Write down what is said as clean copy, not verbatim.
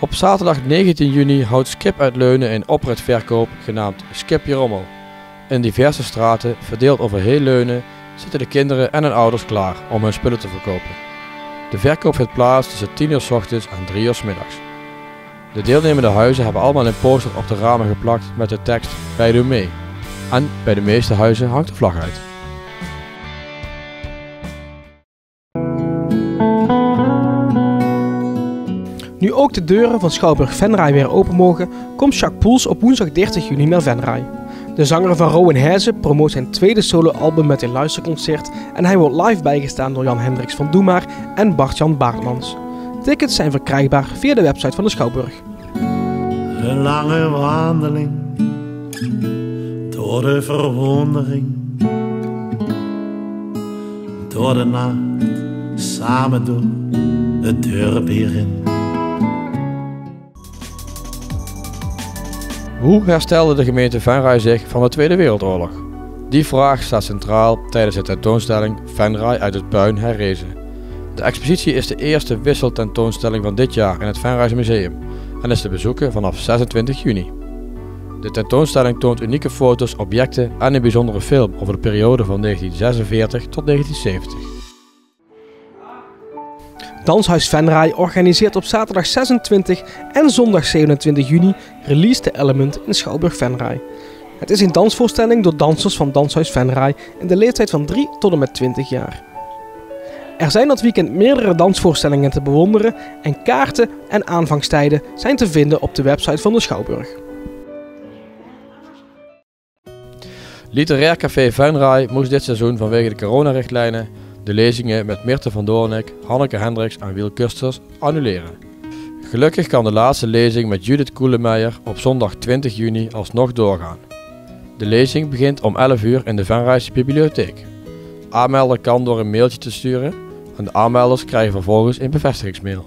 Op zaterdag 19 juni houdt Skip uit Leunen een opritverkoop genaamd Skip je Rommel. In diverse straten, verdeeld over heel Leunen, zitten de kinderen en hun ouders klaar om hun spullen te verkopen. De verkoop vindt plaats tussen 10 uur 's ochtends en 3 uur 's middags. De deelnemende huizen hebben allemaal een poster op de ramen geplakt met de tekst "Wij doen mee". En bij de meeste huizen hangt de vlag uit. Nu ook de deuren van Schouwburg Venray weer open mogen, komt Jacques Poels op woensdag 30 juni naar Venray. De zanger van Rowan Heijzen promoot zijn tweede soloalbum met een luisterconcert en hij wordt live bijgestaan door Jan Hendricks van Doe Maar en Bart-Jan Baartmans. Tickets zijn verkrijgbaar via de website van de Schouwburg. Een lange wandeling door de verwondering, door de nacht, samen door het dorp hierin. Hoe herstelde de gemeente Venray zich van de Tweede Wereldoorlog? Die vraag staat centraal tijdens de tentoonstelling Venray uit het puin herrezen. De expositie is de eerste wisseltentoonstelling van dit jaar in het Venrays Museum en is te bezoeken vanaf 26 juni. De tentoonstelling toont unieke foto's, objecten en een bijzondere film over de periode van 1946 tot 1970. Danshuis Venray organiseert op zaterdag 26 en zondag 27 juni Release the Element in Schouwburg Venray. Het is een dansvoorstelling door dansers van Danshuis Venray in de leeftijd van 3 tot en met 20 jaar. Er zijn dat weekend meerdere dansvoorstellingen te bewonderen en kaarten en aanvangstijden zijn te vinden op de website van de Schouwburg. Literair Café Venray moest dit seizoen vanwege de coronarichtlijnen de lezingen met Mirte van Doornik, Hanneke Hendricks en Wiel Kusters annuleren. Gelukkig kan de laatste lezing met Judith Koelemeijer op zondag 20 juni alsnog doorgaan. De lezing begint om 11 uur in de Venraysche bibliotheek. Aanmelden kan door een mailtje te sturen en de aanmelders krijgen vervolgens een bevestigingsmail.